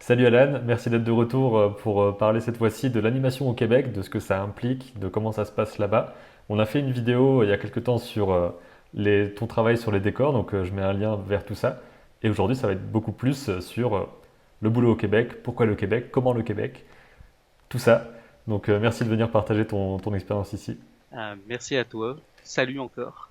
Salut Alan, merci d'être de retour pour parler cette fois-ci de l'animation au Québec, de ce que ça implique, de comment ça se passe là-bas. On a fait une vidéo il y a quelque temps sur ton travail sur les décors, donc je mets un lien vers tout ça. Et aujourd'hui, ça va être beaucoup plus sur le boulot au Québec, pourquoi le Québec, comment le Québec, tout ça. Donc merci de venir partager ton expérience ici. Merci à toi. Salut encore.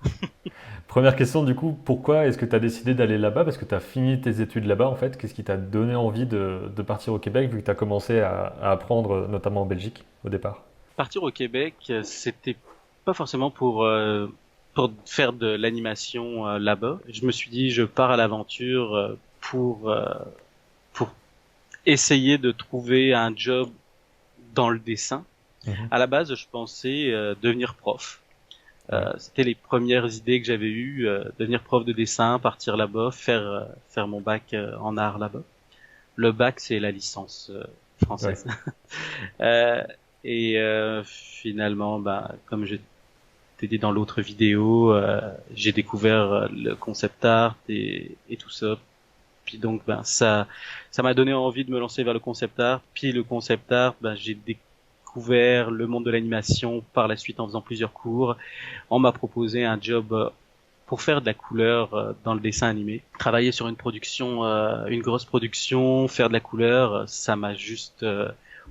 Première question du coup, pourquoi est-ce que tu as décidé d'aller là-bas? Parce que tu as fini tes études là-bas en fait. Qu'est-ce qui t'a donné envie de partir au Québec vu que tu as commencé à apprendre notamment en Belgique au départ? Partir au Québec, c'était pas forcément pour faire de l'animation là-bas. Je me suis dit, je pars à l'aventure pour essayer de trouver un job dans le dessin. Mhm. À la base, je pensais devenir prof. Ouais. C'était les premières idées que j'avais eues, devenir prof de dessin, partir là-bas, faire mon bac en art là-bas. Le bac, c'est la licence Ouais. française. Euh, Finalement, comme je t'ai dit dans l'autre vidéo, j'ai découvert le concept art et tout ça. Puis donc, ça m'a donné envie de me lancer vers le concept art. Puis le concept art, j'ai découvert le monde de l'animation par la suite en faisant plusieurs cours. On m'a proposé un job pour faire de la couleur dans le dessin animé. Travailler sur une grosse production, faire de la couleur, ça m'a juste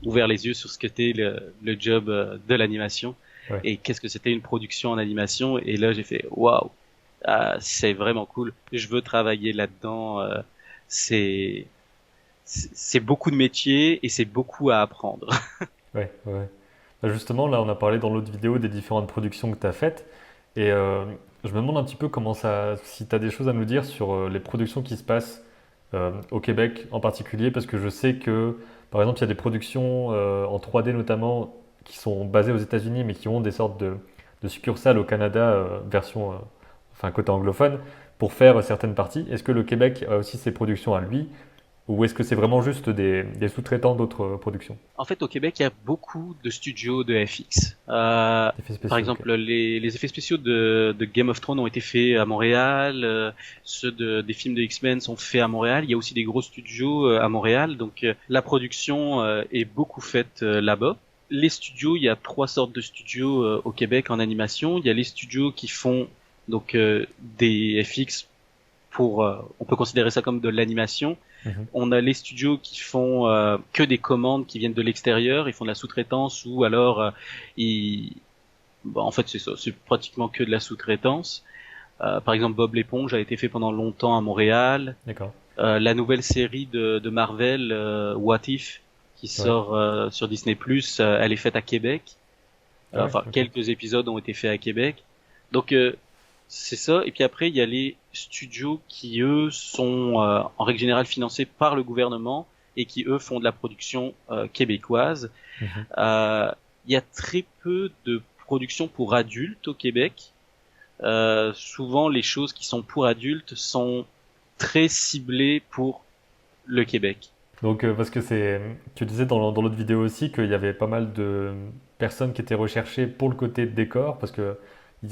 ouvert les yeux sur ce qu'était le job de l'animation Ouais. et qu'est-ce que c'était une production en animation. Et là, j'ai fait waouh, c'est vraiment cool. Je veux travailler là-dedans. C'est c'est beaucoup de métiers et c'est beaucoup à apprendre. Ouais. Ouais. Bah, justement, là, on a parlé dans l'autre vidéo des différentes productions que tu as faites. Et je me demande un petit peu comment ça, si tu as des choses à nous dire sur les productions qui se passent au Québec en particulier, parce que je sais que, par exemple, il y a des productions en 3D notamment qui sont basées aux États-Unis, mais qui ont des sortes de succursales au Canada, version, enfin côté anglophone, pour faire certaines parties. Est-ce que le Québec a aussi ses productions à lui, ou est-ce que c'est vraiment juste des sous-traitants d'autres productions? En fait, au Québec, il y a beaucoup de studios de FX. Effets Par spéciaux, ok. exemple, les effets spéciaux de Game of Thrones ont été faits à Montréal. Ceux des films de X-Men sont faits à Montréal. Il y a aussi des gros studios à Montréal. Donc, la production est beaucoup faite là-bas. Les studios, il y a trois sortes de studios au Québec en animation. Il y a les studios qui font donc des FX on peut considérer ça comme de l'animation. Mhm. On a les studios qui font que des commandes qui viennent de l'extérieur, ils font de la sous-traitance ou alors ils en fait c'est ça, c'est pratiquement que de la sous-traitance. Par exemple Bob l'éponge a été fait pendant longtemps à Montréal. D'accord. La nouvelle série de Marvel What If qui Ouais. sort sur Disney+, elle est faite à Québec. Ah ouais, Enfin ok. quelques épisodes ont été faits à Québec. Donc c'est ça. Et puis après, il y a les studios qui, eux, sont en règle générale financés par le gouvernement et qui, eux, font de la production québécoise. Mhm. Euh, il y a très peu de production pour adultes au Québec. Souvent, les choses qui sont pour adultes sont très ciblées pour le Québec. Donc, parce que tu disais dans l'autre vidéo aussi qu'il y avait pas mal de personnes qui étaient recherchées pour le côté décor, parce que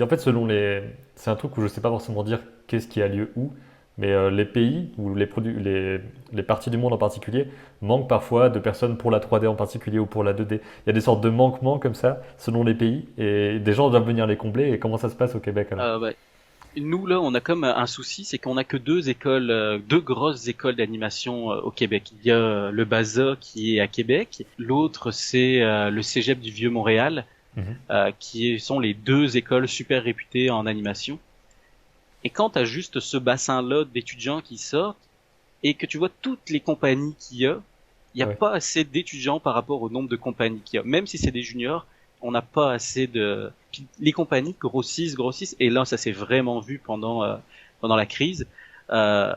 en fait, c'est un truc où je sais pas forcément dire qu'est-ce qui a lieu où, mais les pays ou les parties du monde en particulier manquent parfois de personnes pour la 3D en particulier ou pour la 2D. Il y a des sortes de manquements comme ça selon les pays, et des gens doivent venir les combler. Et comment ça se passe au Québec alors? Ouais. Nous là, on a comme un souci, c'est qu'on a que deux écoles, deux grosses écoles d'animation au Québec. Il y a le BASA qui est à Québec, l'autre c'est le Cégep du Vieux-Montréal, Mhm. sont les deux écoles super réputées en animation. Et quand t'as juste ce bassin-là d'étudiants qui sortent et que tu vois toutes les compagnies il y a Ouais. pas assez d'étudiants par rapport au nombre de compagnies qu'il y a. Même si c'est des juniors, on n'a pas assez de. Puis les compagnies grossissent, et là ça s'est vraiment vu pendant la crise. Euh,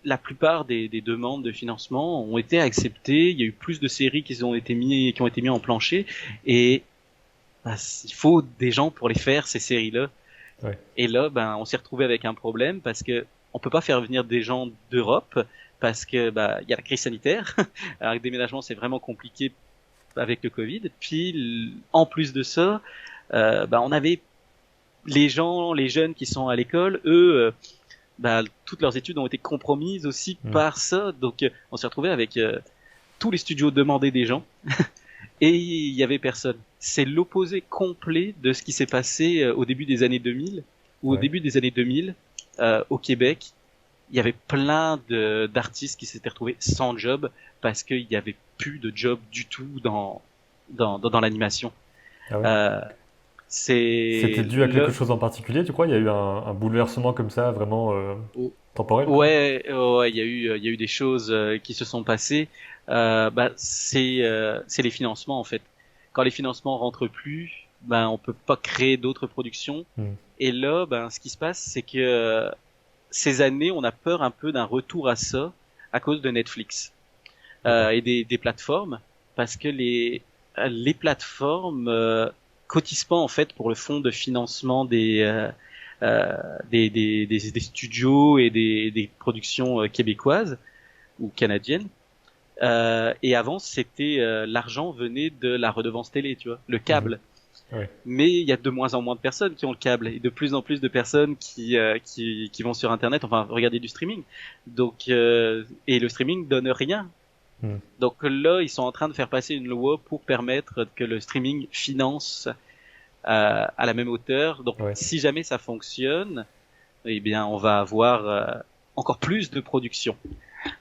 la plupart des demandes de financement ont été acceptées. Il y a eu plus de séries qui ont été mis en plancher, et il faut des gens pour les faire ces séries-là. Ouais. Et là, on s'est retrouvé avec un problème parce que on peut pas faire venir des gens d'Europe parce que il y a la crise sanitaire. Alors le déménagement c'est vraiment compliqué avec le Covid. Puis en plus de ça, on avait les jeunes qui sont à l'école, eux, toutes leurs études ont été compromises aussi Mhm. par ça. Donc on s'est retrouvé avec tous les studios demandaient des gens et il y avait personne. C'est l'opposé complet de ce qui s'est passé au début des années 2000, où au Ouais. début des années 2000, au Québec, il y avait plein d'artistes qui s'étaient retrouvés sans job parce qu'il y avait plus de job du tout dans l'animation. Ah ouais. Euh, C'était c'est dû à quelque chose en particulier, tu crois? Il y a eu un bouleversement comme ça, vraiment temporel, quoi? Ouais, ouais, il y a eu des choses qui se sont passées. C'est les financements en fait. Quand les financements rentrent plus, ben on peut pas créer d'autres productions. Hmm. Et là, ben ce qui se passe, c'est que ces années, on a peur un peu d'un retour à ça à cause de Netflix D'accord. et des plateformes, parce que les plateformes cotisent pas en fait pour le fonds de financement des studios et des productions québécoises ou canadiennes. Et avant, c'était l'argent venait de la redevance télé, tu vois, le Mhm. câble. Ouais. Mais il y a de moins en moins de personnes qui ont le câble et de plus en plus de personnes qui vont sur Internet, enfin regarder du streaming. Donc et le streaming donne rien. Hmm. Donc là, ils sont en train de faire passer une loi pour permettre que le streaming finance à la même hauteur. Donc Ouais. si jamais ça fonctionne, eh bien on va avoir encore plus de production.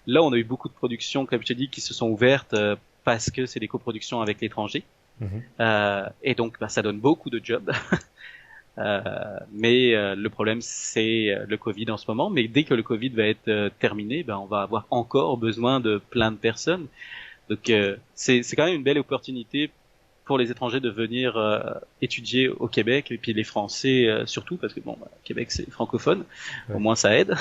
Là, on a eu beaucoup de productions, comme je t'ai dit, qui se sont ouvertes parce que c'est des coproductions avec l'étranger. Mhm. Et donc, bah, ça donne beaucoup de jobs. Mais le problème, c'est le Covid en ce moment. Mais dès que le Covid va être terminé, ben, on va avoir encore besoin de plein de personnes. Donc, c'est quand même une belle opportunité pour les étrangers de venir étudier au Québec et puis les Français surtout parce que bon, bah, Québec c'est francophone, au Ouais. moins ça aide.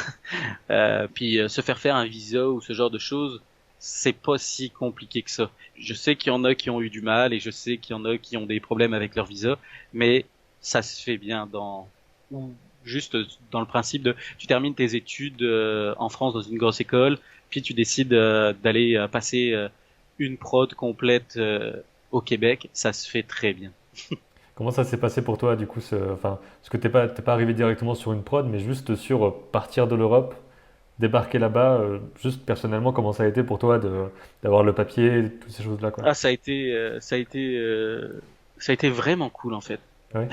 Puis se faire un visa ou ce genre de choses, c'est pas si compliqué que ça. Je sais qu'il y en a qui ont eu du mal et je sais qu'il y en a qui ont des problèmes avec leur visa, mais ça se fait bien ou juste dans le principe de tu termines tes études en France dans une grosse école, puis tu décides d'aller passer une prod complète au Québec, ça se fait très bien. Comment ça s'est passé pour toi, du coup, enfin, parce que t'es pas arrivé directement sur une prod, mais juste sur partir de l'Europe, débarquer là-bas, juste personnellement, comment ça a été pour toi d'avoir le papier, toutes ces choses-là, quoi. Ah, ça a été vraiment cool en fait. Ouais.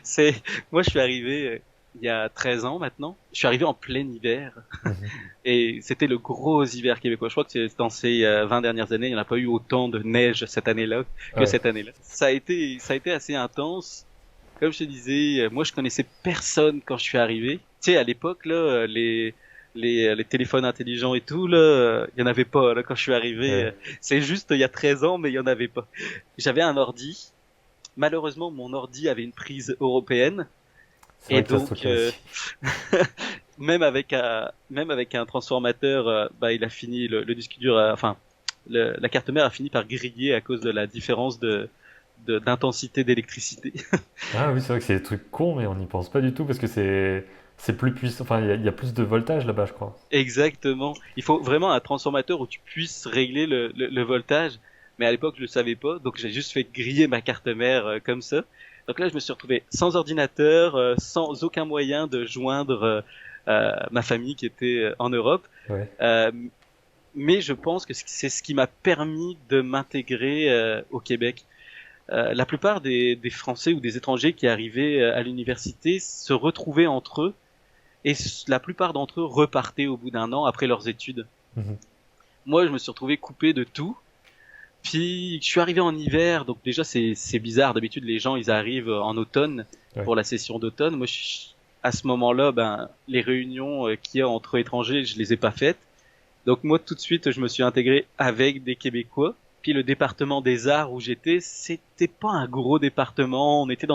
C'est, moi, je suis arrivé il y a 13 ans maintenant. Je suis arrivé en plein hiver Mhm. et c'était le gros hiver québécois. Je crois que c'est dans ces 20 dernières années, il n'y en a pas eu autant de neige cette année-là que Ouais. cette année-là. Ça a été assez intense. Comme je te disais, moi, je connaissais personne quand je suis arrivé. Tu sais, à l'époque, là, les téléphones intelligents et tout, là, il y en avait pas, là, quand je suis arrivé. Ouais. C'est juste il y a 13 ans, mais il y en avait pas. J'avais un ordi. Malheureusement, mon ordi avait une prise européenne. C'est Et vrai que ça se donc, truc aussi. même avec un transformateur, bah, il a fini le disque dur, enfin, la carte mère a fini par griller à cause de la différence d'intensité d'électricité. Ah oui, c'est vrai que c'est des trucs cons, mais on n'y pense pas du tout parce que c'est plus puissant. Enfin, il y a plus de voltage là-bas, je crois. Exactement. Il faut vraiment un transformateur où tu puisses régler le voltage. Mais à l'époque, je le savais pas, donc j'ai juste fait griller ma carte mère comme ça. Donc là, je me suis retrouvé sans ordinateur, sans aucun moyen de joindre ma famille qui était en Europe. Ouais. Euh, mais je pense que c'est ce qui m'a permis de m'intégrer au Québec. La plupart des Français ou des étrangers qui arrivaient à l'université se retrouvaient entre eux et la plupart d'entre eux repartaient au bout d'un an après leurs études. Mhm. Moi, je me suis retrouvé coupé de tout. Puis, je suis arrivé en hiver, donc déjà c'est bizarre. D'habitude, les gens ils arrivent en automne Ouais. pour la session d'automne. Moi, à ce moment-là, ben les réunions qu'il y a entre étrangers, je les ai pas faites. Donc moi, tout de suite, je me suis intégré avec des Québécois. Puis le département des arts où j'étais, c'était pas un gros département. On était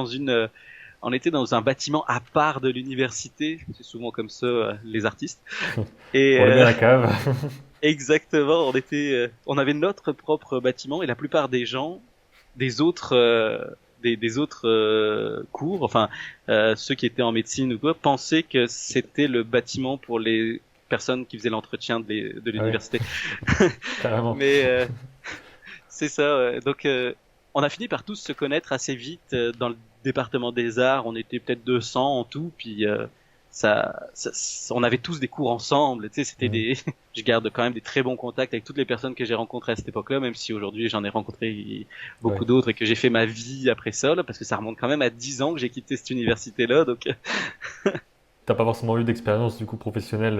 dans un bâtiment à part de l'université. C'est souvent comme ça les artistes. Et On le met à la cave. exactement, on avait notre propre bâtiment et la plupart des gens, des autres, des autres cours, enfin ceux qui étaient en médecine ou quoi, pensaient que c'était le bâtiment pour les personnes qui faisaient l'entretien de Ouais, l'université. carrément. Mais c'est ça. Donc on a fini par tous se connaître assez vite dans le département des arts. On était peut-être 200 en tout, puis on avait tous des cours ensemble, tu sais, c'était je garde quand même des très bons contacts avec toutes les personnes que j'ai rencontrées à cette époque-là, même si aujourd'hui j'en ai rencontré beaucoup d'autres et que j'ai fait ma vie après ça, là, parce que ça remonte quand même à 10 ans que j'ai quitté cette université-là, donc. T'as pas forcément eu d'expérience du coup professionnelle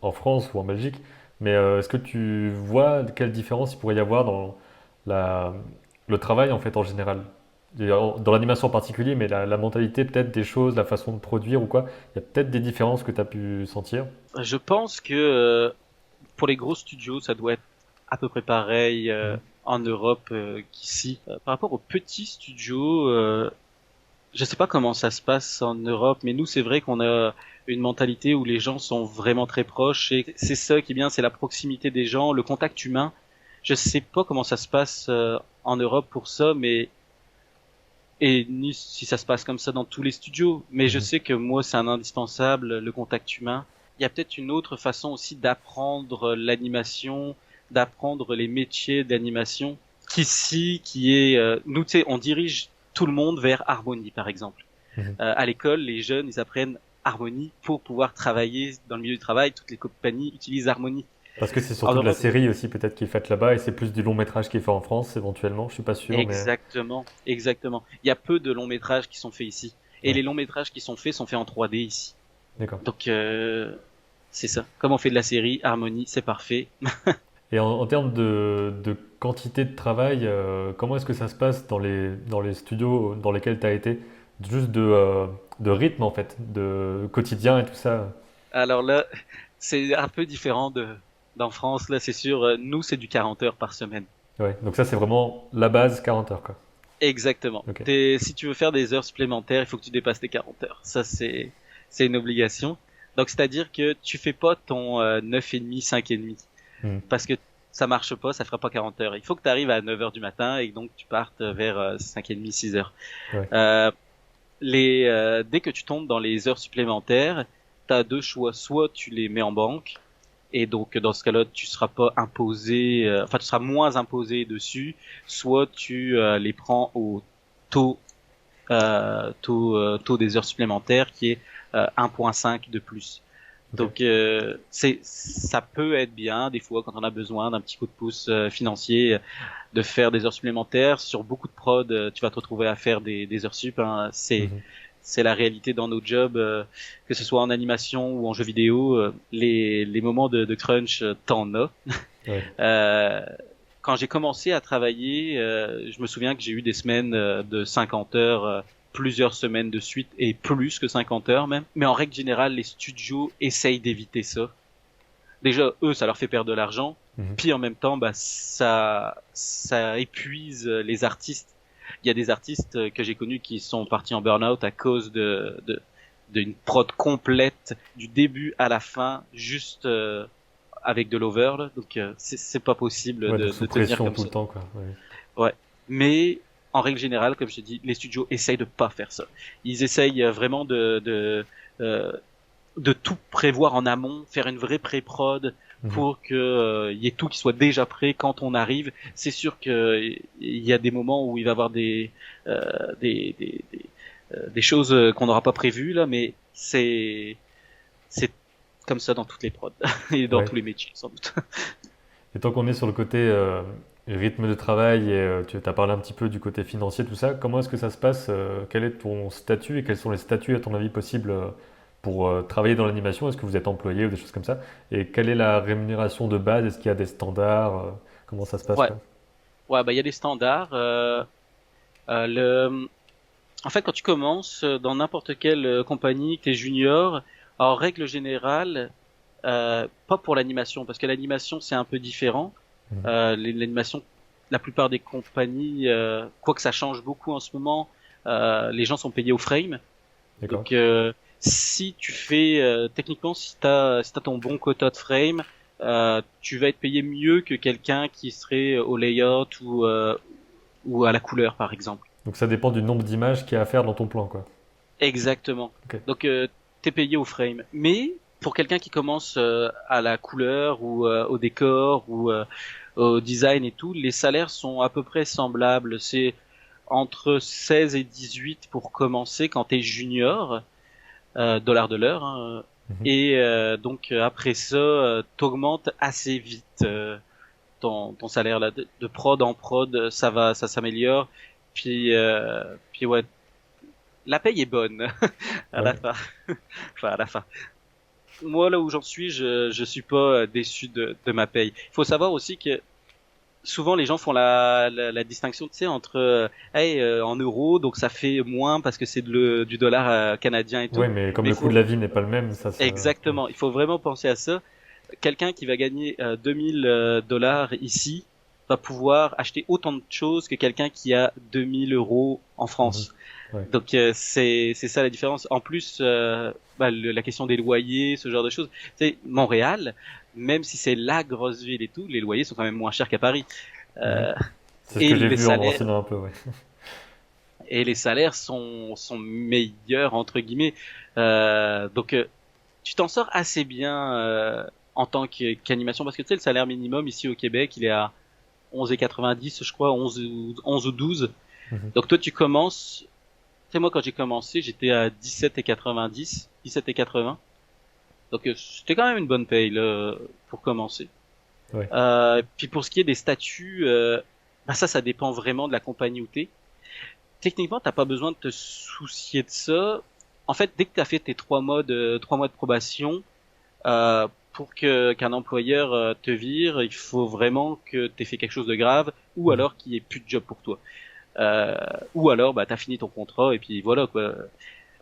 en France ou en Belgique, mais est-ce que tu vois quelle différence il pourrait y avoir dans la, le travail en fait en général? Dans l'animation en particulier, mais la mentalité peut-être des choses, la façon de produire ou quoi, il y a peut-être des différences que tu as pu sentir. Je pense que pour les gros studios, ça doit être à peu près pareil Mhm. en Europe qu'ici. Par rapport aux petits studios, je sais pas comment ça se passe en Europe, mais nous, c'est vrai qu'on a une mentalité où les gens sont vraiment très proches et c'est ça qui est bien, c'est la proximité des gens, le contact humain. Je sais pas comment ça se passe en Europe pour ça, mais et ni si ça se passe comme ça dans tous les studios, mais je Mhm. sais que moi, c'est un indispensable, le contact humain. Il y a peut-être une autre façon aussi d'apprendre l'animation, d'apprendre les métiers d'animation, qui est, nous, tu sais, on dirige tout le monde vers Harmony, par exemple. Mhm. À l'école, les jeunes, ils apprennent Harmony pour pouvoir travailler dans le milieu du travail. Toutes les compagnies utilisent Harmony. Parce que c'est En surtout de la Europe, série aussi peut-être qui est faite là-bas et c'est plus du long métrage qui est fait en France éventuellement, je suis pas sûr, mais exactement, exactement. Il y a peu de longs métrages qui sont faits ici. Et ouais, les longs métrages qui sont faits en 3D ici. d'accord. Donc c'est ça. Comme on fait de la série, Harmony, c'est parfait. Et en termes de quantité de travail, comment est-ce que ça se passe dans les studios dans lesquels tu as été? Juste de rythme en fait, de quotidien et tout ça. Alors là, c'est un peu différent d'en France. Là, c'est sûr. Nous, c'est du 40 heures par semaine. Ouais, donc ça c'est vraiment la base 40 heures quoi. Exactement. Ok. Si tu veux faire des heures supplémentaires, il faut que tu dépasses tes 40 heures. Ça, c'est une obligation. Donc, c'est-à-dire que tu fais pas ton 9h30, 5h30. Hmm. Parce que ça marche pas, ça fera pas 40 heures. Il faut que tu arrives à 9 heures du matin et donc tu partes vers 5h30, 6 heures. Ouais, Euh, dès que tu tombes dans les heures supplémentaires, tu as deux choix. Soit tu les mets en banque, et donc dans ce cas-là, tu seras pas imposé, enfin tu seras moins imposé dessus. Soit tu les prends au taux, taux des heures supplémentaires qui est 1,5 de plus. ok. Donc ça peut être bien des fois quand on a besoin d'un petit coup de pouce financier de faire des heures supplémentaires. Sur beaucoup de prod, tu vas te retrouver à faire des heures sup. Hein. Mhm. C'est la réalité dans nos jobs, que ce soit en animation ou en jeu vidéo. Les moments de crunch, t'en as. Ouais, Euh, Quand j'ai commencé à travailler, je me souviens que j'ai eu des semaines de 50 heures, plusieurs semaines de suite et plus que 50 heures même. Mais en règle générale, les studios essayent d'éviter ça. Déjà, eux, ça leur fait perdre de l'argent. mhm. Puis en même temps, bah, ça épuise les artistes. Il y a des artistes que j'ai connus qui sont partis en burn-out à cause d'une prod complète du début à la fin, juste avec de l'over. Là. Donc c'est pas possible Ouais, donc sous de tenir pression comme tout ça. le temps quoi. Ouais. Ouais. Mais en règle générale, comme je t'ai dit, les studios essayent de pas faire ça. Ils essayent vraiment euh, de tout prévoir en amont, faire une vraie pré-prod Mhm. pour que y ait tout qui soit déjà prêt quand on arrive. C'est sûr que il y a des moments où il va y avoir euh, des, des, des, des choses qu'on n'aura pas prévues là, mais c'est comme ça dans toutes les prods et dans Ouais. tous les métiers sans doute. Et tant qu'on est sur le côté rythme de travail et tu as parlé un petit peu du côté financier, tout ça, comment est-ce que ça se passe? Quel est ton statut et quels sont les statuts à ton avis possibles pour travailler dans l'animation? Est-ce que vous êtes employé ou des choses comme ça? Et quelle est la rémunération de base? Est-ce qu'il y a des standards? Comment ça se passe Ouais, quoi? ouais, bah il y a des standards. Le En fait, quand tu commences dans n'importe quelle compagnie, que t'es junior, en règle générale, pas pour l'animation, parce que l'animation c'est un peu différent. Mhm. L'animation, la plupart des compagnies, quoique ça change beaucoup en ce moment, les gens sont payés au frame. D'accord. Donc, si tu fais, techniquement, si t'as ton bon quota de frame, tu vas être payé mieux que quelqu'un qui serait au layout ou à la couleur, par exemple. Donc ça dépend du nombre d'images qu'il y a à faire dans ton plan quoi. Exactement. Ok. Donc t'es payé au frame. Mais pour quelqu'un qui commence à la couleur ou au décor ou au design et tout, les salaires sont à peu près semblables. C'est entre 16 et 18 pour commencer quand t'es junior. dollars de l'heure. Hein. Mhm. Et donc après ça, t'augmentes assez vite ton salaire là de prod en prod, ça s'améliore. Puis ouais, la paye est bonne à la Ouais. fin. Enfin à la fin. Moi là où j'en suis, je suis pas déçu de ma paye. Il faut savoir aussi que souvent les gens font la distinction, tu sais, entre hey, en euros, donc ça fait moins parce que c'est du dollar canadien et tout. Ouais, mais comme Mais il le coût de faut la vie n'est pas le même, ouais. exactement, il faut vraiment penser à ça. Quelqu'un qui va gagner 2000 dollars ici va pouvoir acheter autant de choses que quelqu'un qui a 2000 euros en Mhm. France. Ouais. Donc c'est ça la différence. En plus, la question des loyers, ce genre de choses. Tu sais, Montréal, même si c'est la grosse ville et tout, les loyers sont quand même moins chers qu'à Paris. Mhm. Euh, C'est ce et que j'ai les vu en me salaires renseignant un peu, ouais. et les salaires sont meilleurs entre guillemets. Donc tu t'en sors assez bien en tant qu'animation parce que tu sais le salaire minimum ici au Québec, il est à 11,90 je crois, 11 ou 12. Mhm. Donc toi tu commences, tu sais moi quand j'ai commencé, j'étais à 17,90, 17,80. Donc c'était quand même une bonne paye là pour commencer. Ouais. Puis pour ce qui est des statuts, ça dépend vraiment de la compagnie où t'es. Techniquement, t'as pas besoin de te soucier de ça. En fait, dès que t'as fait tes 3 mois de probation, pour que qu'un employeur te vire, il faut vraiment que t'aies fait quelque chose de grave, ou Mhm. alors qu'il y ait plus de job pour toi. Euh, ou alors, bah, t'as fini ton contrat et puis voilà quoi.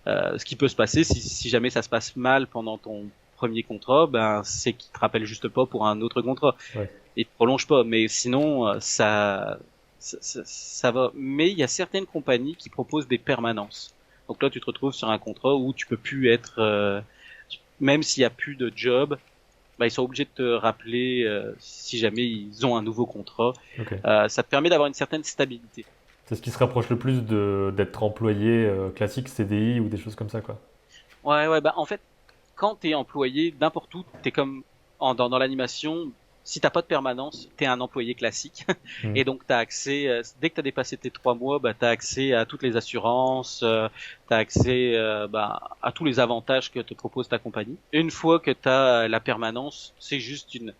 Ce qui peut se passer si jamais ça se passe mal pendant ton premier contrat, ben c'est qu'ils te rappellent juste pas pour un autre contrat Ouais. et te prolongent pas. Mais sinon, ça va. Mais il y a certaines compagnies qui proposent des permanences. Donc là, tu te retrouves sur un contrat où tu peux plus être, même s'il y a plus de job, bah, ils sont obligés de te rappeler si jamais ils ont un nouveau contrat. Ok. Ça te permet d'avoir une certaine stabilité. C'est ce qui se rapproche le plus de d'être employé classique CDI ou des choses comme ça, quoi. Ouais, ouais, bah en fait, quand t'es employé n'importe où, t'es comme dans l'animation. Si t'as pas de permanence, t'es un employé classique, Mhm. et donc t'as accès. Dès que t'as dépassé tes 3 mois, bah t'as accès à toutes les assurances, t'as accès à tous les avantages que te propose ta compagnie. Une fois que t'as la permanence, c'est juste une.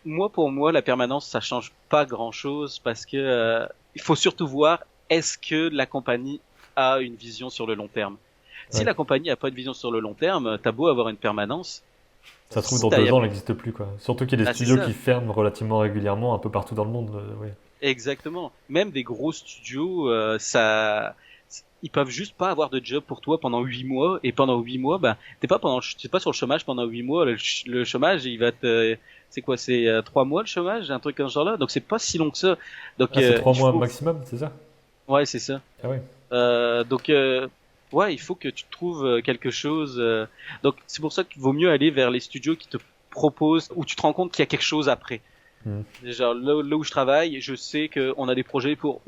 Moi pour moi, la permanence ça change pas grand chose parce que il faut surtout voir est-ce que la compagnie a une vision sur le long terme. Si Ouais. la compagnie a pas de vision sur le long terme, t'as beau avoir une permanence, Ça se trouve, si dans t'as, 2 ans, elle n'existe plus, quoi. Surtout qu'il y a des c'est studios qui ça, ferment relativement régulièrement un peu partout dans le monde. Ouais. exactement. Même des gros studios, ils peuvent juste pas avoir de job pour toi pendant 8 mois, et pendant 8 mois, ben, t'es pas sur le chômage pendant 8 mois. Le chômage, c'est quoi, c'est 3 mois le chômage, un truc comme ce genre-là. Donc c'est pas si long que ça. Donc Ah, c'est 3 mois il faut, maximum, c'est ça? ouais, c'est ça. Ah ouais. Donc ouais, il faut que tu trouves quelque chose. Donc c'est pour ça qu'il vaut mieux aller vers les studios qui te proposent, où tu te rends compte qu'il y a quelque chose après. Mhm. Genre là où je travaille, je sais qu'on a des projets pour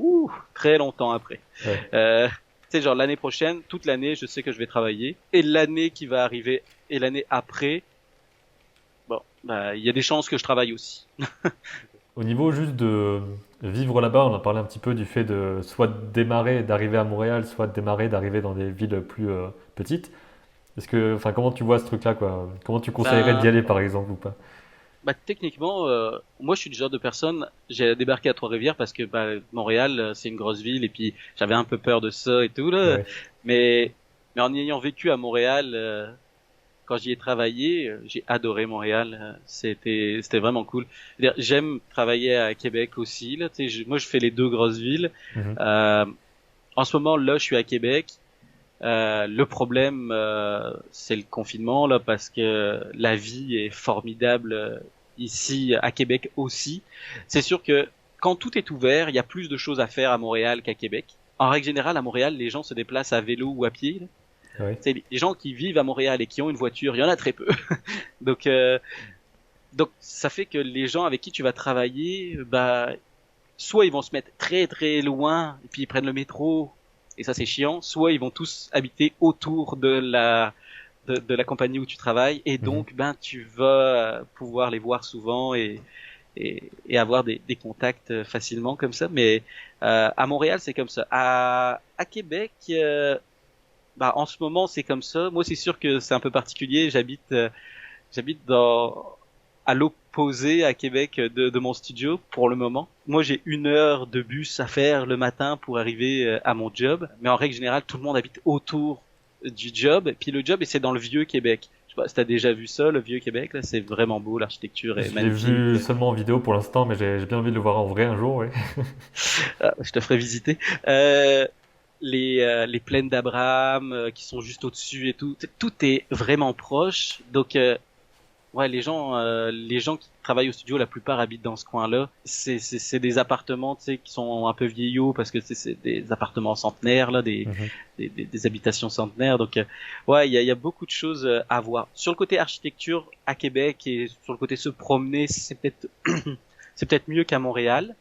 très longtemps après. Ouais. Tu sais, genre l'année prochaine, toute l'année, je sais que je vais travailler. Et l'année qui va arriver et l'année après, bon, bah il y a des chances que je travaille aussi. Au niveau juste de vivre là-bas, on a parlé un petit peu du fait de soit démarrer, d'arriver à Montréal, soit de démarrer, d'arriver dans des villes plus petites. Est-ce que, enfin, comment tu vois ce truc-là, quoi? Comment tu conseillerais d'y Ben, aller, par exemple, ou pas? techniquement, moi je suis du genre de personne, j'ai débarqué à Trois-Rivières parce que Montréal c'est une grosse ville et puis j'avais un peu peur de ça et tout là. Ouais. Mais en ayant vécu à Montréal, quand j'y ai travaillé, j'ai adoré Montréal. C'était vraiment cool. C'est-à-dire, j'aime travailler à Québec aussi là. Tu sais, moi je fais les deux grosses villes. Mhm. Euh, En ce moment là, je suis à Québec. Le problème, c'est le confinement là, parce que la vie est formidable ici à Québec aussi. C'est sûr que quand tout est ouvert, il y a plus de choses à faire à Montréal qu'à Québec. En règle générale, à Montréal, les gens se déplacent à vélo ou à pied. Là. Ouais. C'est les gens qui vivent à Montréal et qui ont une voiture, il y en a très peu. Donc, ça fait que les gens avec qui tu vas travailler, soit ils vont se mettre très très loin et puis ils prennent le métro et ça c'est chiant, soit ils vont tous habiter autour de la compagnie où tu travailles et Mhm. donc tu vas pouvoir les voir souvent et avoir des contacts facilement comme ça. Mais à Montréal c'est comme ça. À Québec, Bah, en ce moment, c'est comme ça. Moi, c'est sûr que c'est un peu particulier. J'habite à l'opposé à Québec de mon studio pour le moment. Moi, j'ai 1 heure de bus à faire le matin pour arriver à mon job. Mais en règle générale, tout le monde habite autour du job. Puis le job, c'est dans le vieux Québec. Je sais pas si t'as déjà vu ça, le vieux Québec, là. C'est vraiment beau. L'architecture est Je l'ai magnifique. vu seulement en vidéo pour l'instant, mais j'ai bien envie de le voir en vrai un jour, oui. Ah, je te ferai visiter. Euh, les plaines d'Abraham qui sont juste au-dessus et tout. Tout est vraiment proche. Donc, ouais, les gens qui travaillent au studio, la plupart habitent dans ce coin-là. C'est des appartements, tu sais, qui sont un peu vieillots parce que c'est des appartements centenaires là, Mhm. des habitations centenaires. Donc, ouais, il y a beaucoup de choses à voir. Sur le côté architecture à Québec et sur le côté se promener, c'est peut-être c'est peut-être mieux qu'à Montréal,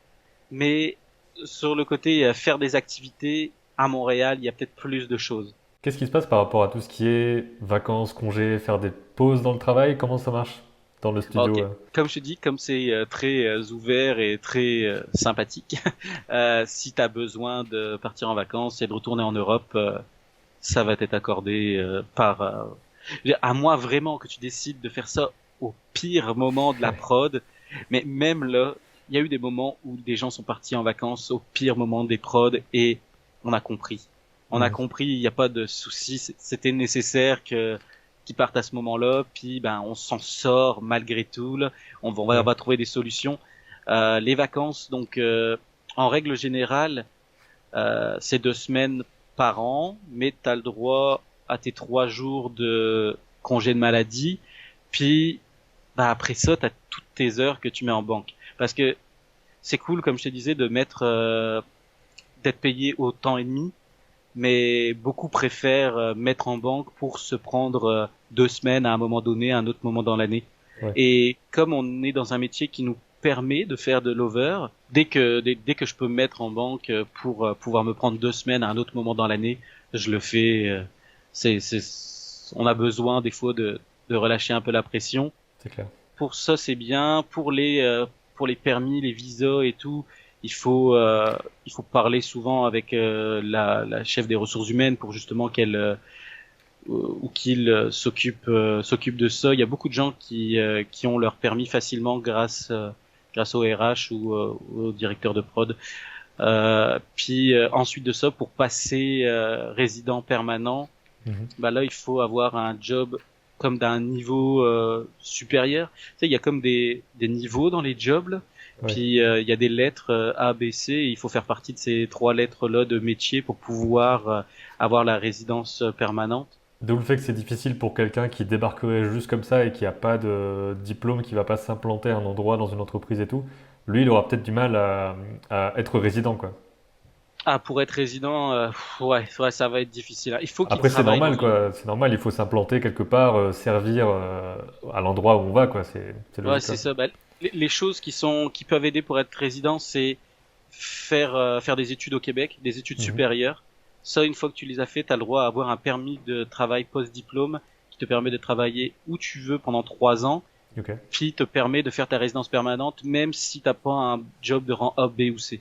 mais sur le côté faire des activités à Montréal, il y a peut-être plus de choses. Qu'est-ce qui se passe par rapport à tout ce qui est vacances, congés, faire des pauses dans le travail? Comment ça marche dans le studio? Ok, comme je te dis, comme c'est très ouvert et très sympathique, si tu as besoin de partir en vacances et de retourner en Europe, ça va t'être accordé je veux dire, à moins vraiment que tu décides de faire ça au pire moment de la prod. Mais même là, il y a eu des moments où des gens sont partis en vacances au pire moment des prods et on a compris. On a Mhm. compris, il n'y a pas de souci, c'était nécessaire que qu'ils partent à ce moment-là, puis ben on s'en sort malgré tout. Là. On Ouais. va trouver des solutions. Les vacances, donc en règle générale, c'est 2 semaines par an, mais tu as le droit à tes 3 jours de congé de maladie. Puis, bah après ça, tu as toutes tes heures que tu mets en banque. Parce que c'est cool, comme je te disais, d'être payé au temps et demi, mais beaucoup préfèrent mettre en banque pour se prendre 2 semaines à un moment donné, à un autre moment dans l'année. Ouais. Et comme on est dans un métier qui nous permet de faire de l'over, dès que je peux me mettre en banque pour pouvoir me prendre 2 semaines à un autre moment dans l'année, je le fais. On a besoin des fois de relâcher un peu la pression. C'est clair. Pour ça, c'est bien. Pour les permis, les visas et tout, il faut parler souvent avec la chef des ressources humaines pour justement qu'elle ou qu'il s'occupe de ça. Il y a beaucoup de gens qui ont leur permis facilement grâce au RH ou au directeur de prod. Puis ensuite de ça, pour passer résident permanent, Mhm. bah là il faut avoir un job comme d'un niveau supérieur. Tu sais, il y a comme des niveaux dans les jobs. Là. Ouais. Puis il y a des lettres A, B, C. Et il faut faire partie de ces 3 lettres-là de métier pour pouvoir avoir la résidence permanente. D'où le fait que c'est difficile pour quelqu'un qui débarquerait juste comme ça et qui n'a pas de diplôme, qui va pas s'implanter à un endroit dans une entreprise et tout. Lui, il aura peut-être du mal à être résident, quoi. Ah, pour être résident, ouais, ça va être difficile. Il faut qu'il Après, c'est travaille dans normal, une. quoi. C'est normal, il faut s'implanter quelque part, servir à l'endroit où on va, quoi. C'est Ouais, logique, c'est quoi. ça. Bah, les choses qui peuvent aider pour être résident, c'est faire des études au Québec, des études Mhm. supérieures. Ça, une fois que tu les as fait, tu as le droit à avoir un permis de travail post-diplôme qui te permet de travailler où tu veux pendant 3 ans, Ok. puis te permet de faire ta résidence permanente, même si t'as pas un job de rang A, B ou C.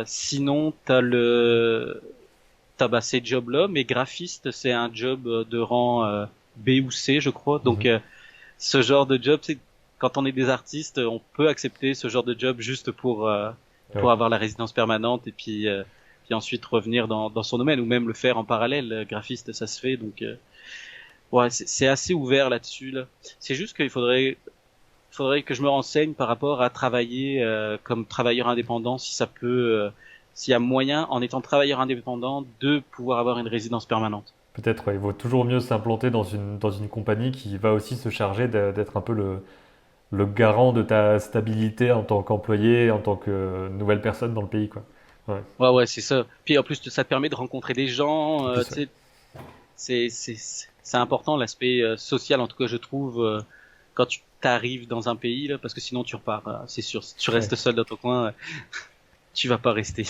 Sinon, t'as bah, ces jobs-là, mais graphiste, c'est un job de rang B ou C, je crois. Donc, Mhm. ce genre de job, c'est quand on est des artistes, on peut accepter ce genre de job juste Ouais. pour avoir la résidence permanente et puis ensuite revenir dans son domaine ou même le faire en parallèle. Graphiste, ça se fait. Donc, ouais, c'est assez ouvert là-dessus. Là. C'est juste qu'il faudrait que je me renseigne par rapport à travailler comme travailleur indépendant, si ça peut, s'il y a moyen, en étant travailleur indépendant, de pouvoir avoir une résidence permanente. Peut-être, ouais. Il vaut toujours mieux s'implanter dans une compagnie qui va aussi se charger d'être un peu le garant de ta stabilité en tant qu'employé, en tant que nouvelle personne dans le pays, quoi. Ouais. Ouais, ouais, c'est ça. Puis en plus, ça te permet de rencontrer des gens. En plus, Tu ouais. sais, c'est important l'aspect social, en tout cas, je trouve, quand tu t'arrives dans un pays là, parce que sinon tu repars. C'est sûr, si tu Ouais. restes seul dans ton coin. tu vas pas rester.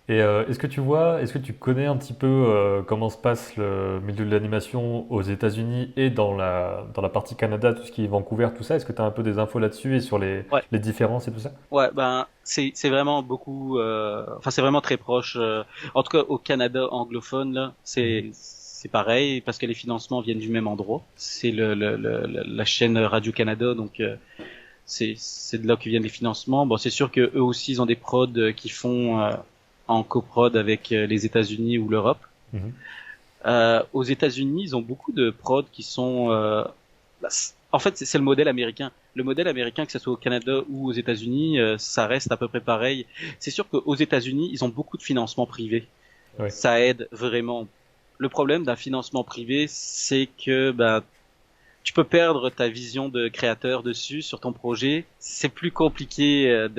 Et est-ce que tu connais un petit peu comment se passe le milieu de l'animation aux États-Unis et dans la partie Canada, tout ce qui est Vancouver, tout ça? Est-ce que tu as un peu des infos là-dessus et sur Ouais, les différences et tout ça? ouais, ben c'est vraiment beaucoup, enfin c'est vraiment très proche. En tout cas au Canada anglophone là, Mhm. c'est pareil parce que les financements viennent du même endroit. C'est la chaîne Radio Canada, donc c'est de là que viennent les financements. Bon, c'est sûr que eux aussi ils ont des prods qui font en coprod avec les États-Unis ou l'Europe. Mhm. Aux États-Unis, ils ont beaucoup de prods qui sont en fait, c'est le modèle américain. Le modèle américain, que ce soit au Canada ou aux États-Unis, ça reste à peu près pareil. C'est sûr qu'aux États-Unis, ils ont beaucoup de financement privé. Ouais. Ça aide vraiment. Le problème d'un financement privé, c'est que ben, tu peux perdre ta vision de créateur dessus sur ton projet. C'est plus compliqué euh,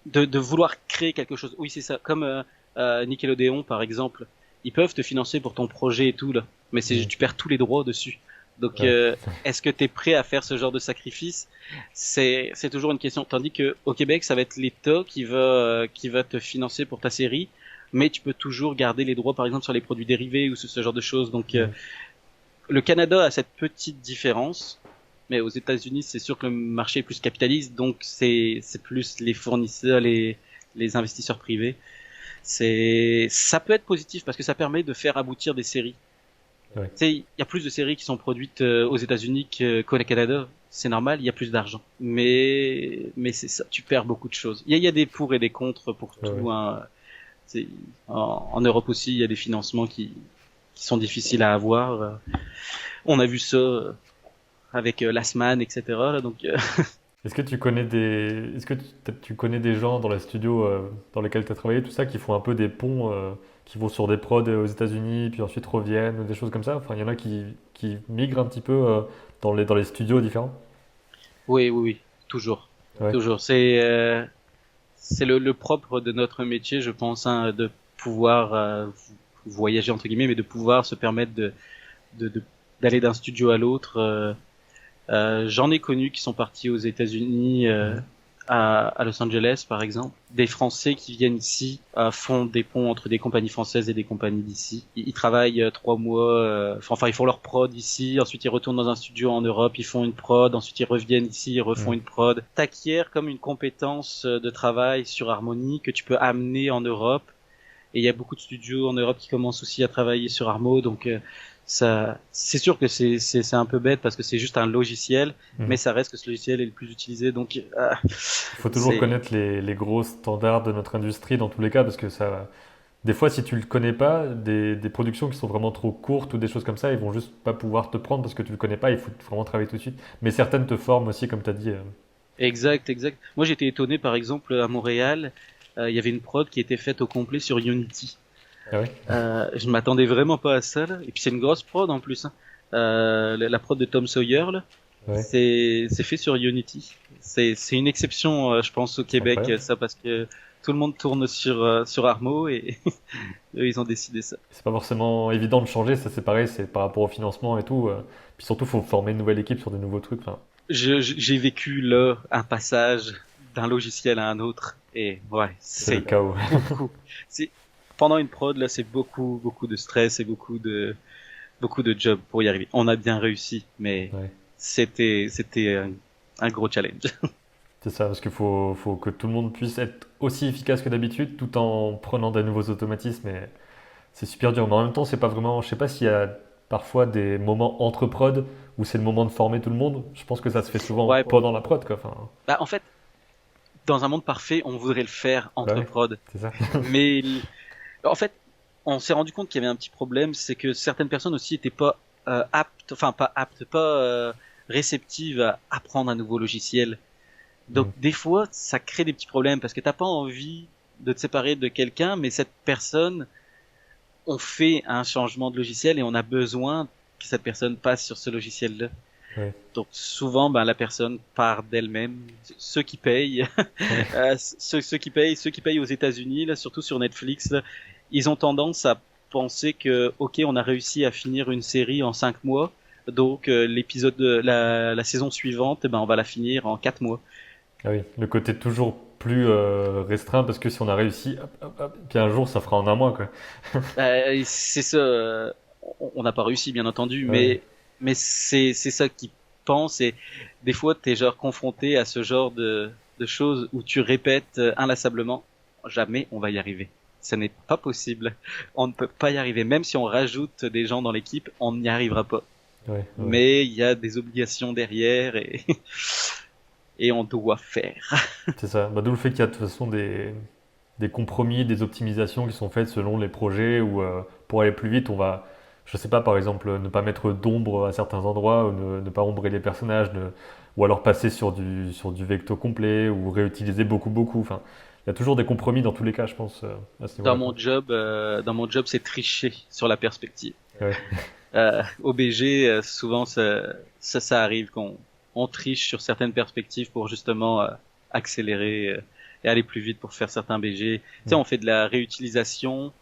de vouloir créer quelque chose. Oui, c'est ça. Comme Nickelodeon, par exemple, ils peuvent te financer pour ton projet et tout là, mais Mhm. tu perds tous les droits dessus. Donc, Ouais. est-ce que tu es prêt à faire ce genre de sacrifice? C'est toujours une question. Tandis que au Québec, ça va être l'État qui va te financer pour ta série, mais tu peux toujours garder les droits, par exemple, sur les produits dérivés ou ce genre de choses. Donc, Mhm. le Canada a cette petite différence, mais aux États-Unis, c'est sûr que le marché est plus capitaliste, donc c'est plus les fournisseurs, les investisseurs privés. Ça peut être positif parce que ça permet de faire aboutir des séries. Ouais. Tu sais, il y a plus de séries qui sont produites aux États-Unis qu'au Canada. C'est normal, il y a plus d'argent. Mais c'est ça, tu perds beaucoup de choses. Il y a des pour et des contre pour Ouais, ouais. tout. Hein. En Europe aussi, il y a des financements qui sont difficiles à avoir. On a vu ça avec Last Man, etc. Là, donc, Est-ce que tu connais des gens dans les studios dans lesquels tu as travaillé, tout ça, qui font un peu des ponts, qui vont sur des prods aux États-Unis, puis ensuite reviennent, ou des choses comme ça? Enfin, il y en a qui migrent un petit peu dans les studios différents? oui, oui, oui, toujours, Ouais. toujours. C'est le propre de notre métier, je pense, hein, de pouvoir voyager entre guillemets, mais de pouvoir se permettre de, de- d'aller d'un studio à l'autre. J'en ai connu qui sont partis aux États-Unis, Mhm. à Los Angeles par exemple. Des Français qui viennent ici font des ponts entre des compagnies françaises et des compagnies d'ici. Ils travaillent 3 mois, enfin ils font leur prod ici, ensuite ils retournent dans un studio en Europe, ils font une prod, ensuite ils reviennent ici, ils refont Mhm. une prod. T'acquiers comme une compétence de travail sur Harmony que tu peux amener en Europe. Et il y a beaucoup de studios en Europe qui commencent aussi à travailler sur Armo, donc ça, c'est sûr que c'est un peu bête parce que c'est juste un logiciel, mais Mhm. ça reste que ce logiciel est le plus utilisé, donc Il faut toujours c'est connaître les gros standards de notre industrie dans tous les cas, parce que ça, des fois, si tu le connais pas, des productions qui sont vraiment trop courtes ou des choses comme ça, ils vont juste pas pouvoir te prendre parce que tu le connais pas, il faut vraiment travailler tout de suite. Mais certaines te forment aussi, comme tu as dit. exact, exact. Moi j'étais étonné par exemple à Montréal, il y avait une prod qui était faite au complet sur Unity. Ah ouais? Je m'attendais vraiment pas à ça là. Et puis c'est une grosse prod en plus. Hein. La prod de Tom Sawyer là, Ouais, c'est fait sur Unity. C'est une exception, je pense, au c'est Québec, incroyable. ça, parce que tout le monde tourne sur Armo et eux, ils ont décidé ça. C'est pas forcément évident de changer, ça c'est pareil, c'est par rapport au financement et tout. Puis surtout, faut former une nouvelle équipe sur des nouveaux trucs. Enfin, J'ai vécu là un passage d'un logiciel à un autre et ouais, c'est le c'est chaos. beaucoup. C'est pendant une prod là, c'est beaucoup de stress et beaucoup de job pour y arriver. On a bien réussi, mais Ouais. c'était un gros challenge. C'est ça, parce qu'il faut que tout le monde puisse être aussi efficace que d'habitude tout en prenant des nouveaux automatismes. Et c'est super dur. Mais en même temps, c'est pas vraiment. Je sais pas s'il y a parfois des moments entre prod où c'est le moment de former tout le monde. Je pense que ça se fait souvent Ouais, pendant la prod, quoi. Enfin, bah en fait, dans un monde parfait, on voudrait le faire bah entre ouais, prod, c'est ça. mais en fait, on s'est rendu compte qu'il y avait un petit problème, c'est que certaines personnes aussi étaient pas aptes, enfin pas aptes, pas réceptives à apprendre un nouveau logiciel. Donc Mm. des fois, ça crée des petits problèmes parce que t'as pas envie de te séparer de quelqu'un, mais cette personne, on fait un changement de logiciel et on a besoin que cette personne passe sur ce logiciel-là. Ouais. Donc souvent, ben, la personne part d'elle-même. Ceux qui payent, Ouais. ceux qui payent aux États-Unis, là, surtout sur Netflix, là, ils ont tendance à penser que, ok, on a réussi à finir une série en 5 mois, donc l'épisode, la saison suivante, eh ben, on va la finir en 4 mois. Ah oui, le côté toujours plus restreint parce que si on a réussi, hop, hop, hop, puis un jour ça fera en un mois quoi. C'est ça. On n'a pas réussi, bien entendu, Ouais, mais c'est ça qu'ils pensent. Et des fois, t'es genre confronté à ce genre de choses où tu répètes inlassablement, jamais on va y arriver. Ce n'est pas possible. On ne peut pas y arriver. Même si on rajoute des gens dans l'équipe, on n'y arrivera pas. ouais, ouais. Mais il y a des obligations derrière et et on doit faire. C'est ça. Bah, d'où le fait qu'il y a de toute façon des compromis, des optimisations qui sont faites selon les projets où pour aller plus vite, on va, je sais pas, par exemple, ne pas mettre d'ombre à certains endroits, ou ne pas ombrer les personnages, ou alors passer sur du vecto complet, ou réutiliser beaucoup, beaucoup. Enfin, il y a toujours des compromis dans tous les cas, je pense, à ce niveau-là, quoi. Dans mon job, c'est tricher sur la perspective. Ouais, Au BG, souvent ça arrive qu'on on triche sur certaines perspectives pour justement accélérer et aller plus vite pour faire certains BG. Tu sais, mm, on fait de la réutilisation.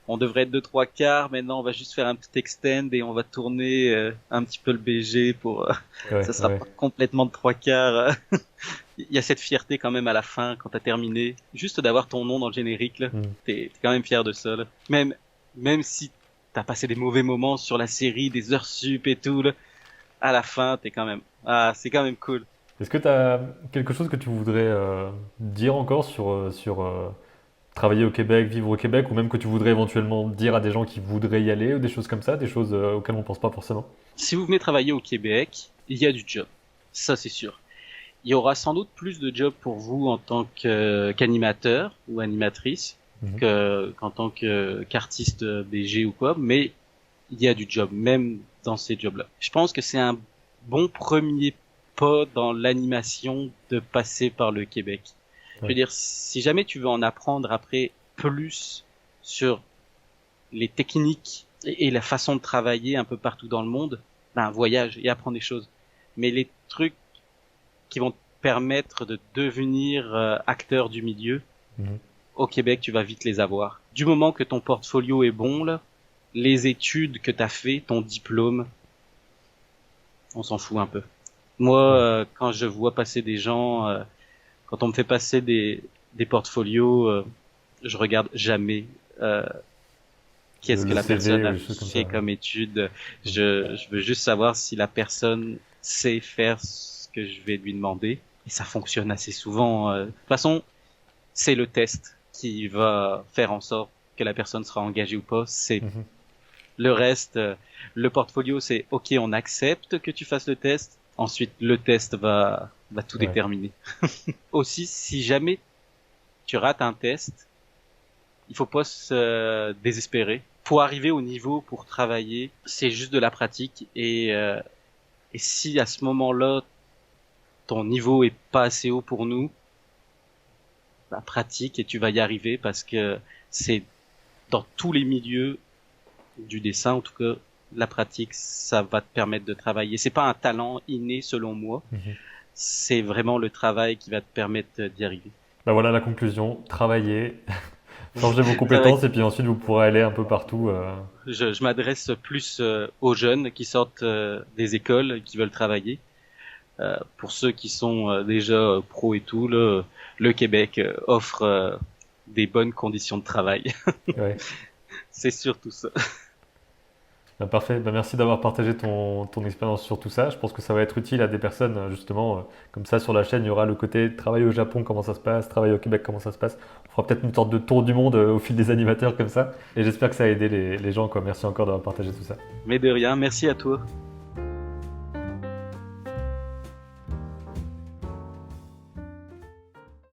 On devrait être de trois quarts, maintenant on va juste faire un petit extend et on va tourner un petit peu le BG pour ouais, ça sera ouais. pas complètement de trois quarts. Il y a cette fierté quand même à la fin quand t'as terminé, juste d'avoir ton nom dans le générique là. Mm. T'es quand même fier de ça là. Même si t'as passé des mauvais moments sur la série, des heures sup et tout là, à la fin t'es quand même c'est quand même cool. Est-ce que tu as quelque chose que tu voudrais dire encore sur travailler au Québec, vivre au Québec, ou même que tu voudrais éventuellement dire à des gens qui voudraient y aller, ou des choses comme ça, des choses auxquelles on pense pas forcément? Si vous venez travailler au Québec, il y a du job, ça c'est sûr. Il y aura sans doute plus de jobs pour vous en tant qu'animateur ou animatrice Mhm. qu'en tant qu'artiste BG ou quoi, mais il y a du job, même dans ces jobs-là. Je pense que c'est un bon premier pas dans l'animation de passer par le Québec. Je veux Ouais. dire, si jamais tu veux en apprendre après plus sur les techniques et la façon de travailler un peu partout dans le monde, ben voyage et apprends des choses. Mais les trucs qui vont te permettre de devenir acteur du milieu, Mhm. au Québec, tu vas vite les avoir. Du moment que ton portfolio est bon, là, les études que t'as fait, ton diplôme, on s'en fout un peu. Moi, Ouais. quand je vois passer des gens, quand on me fait passer des portfolios, je regarde jamais qu'est-ce que Le la CV personne ou a des choses comme ça. fait comme étude. Je veux juste savoir si la personne sait faire ce que je vais lui demander. Et ça fonctionne assez souvent. De toute façon, c'est le test qui va faire en sorte que la personne sera engagée ou pas. C'est Mhm. le reste, le portfolio, c'est OK, on accepte que tu fasses le test. Ensuite, le test va tout Ouais. déterminer. Aussi, si jamais tu rates un test, il faut pas se désespérer. Pour arriver au niveau pour travailler, c'est juste de la pratique et si à ce moment-là ton niveau est pas assez haut pour nous, bah, pratique et tu vas y arriver parce que c'est dans tous les milieux du dessin, en tout cas, la pratique, ça va te permettre de travailler. C'est pas un talent inné selon moi, Mhm. c'est vraiment le travail qui va te permettre d'y arriver. Bah voilà la conclusion. Travaillez, forgez vos Travail- compétences et puis ensuite vous pourrez aller un peu partout. je m'adresse plus aux jeunes qui sortent des écoles, qui veulent travailler. Pour ceux qui sont déjà pros et tout, là, le Québec offre des bonnes conditions de travail. Ouais. C'est surtout ça. Bah, parfait. Bah, merci d'avoir partagé ton expérience sur tout ça. Je pense que ça va être utile à des personnes, justement, comme ça sur la chaîne, il y aura le côté travail au Japon, comment ça se passe, travail au Québec, comment ça se passe. On fera peut-être une sorte de tour du monde au fil des animateurs comme ça. Et j'espère que ça a aidé les gens, quoi. Merci encore d'avoir partagé tout ça. Mais de rien, merci à toi.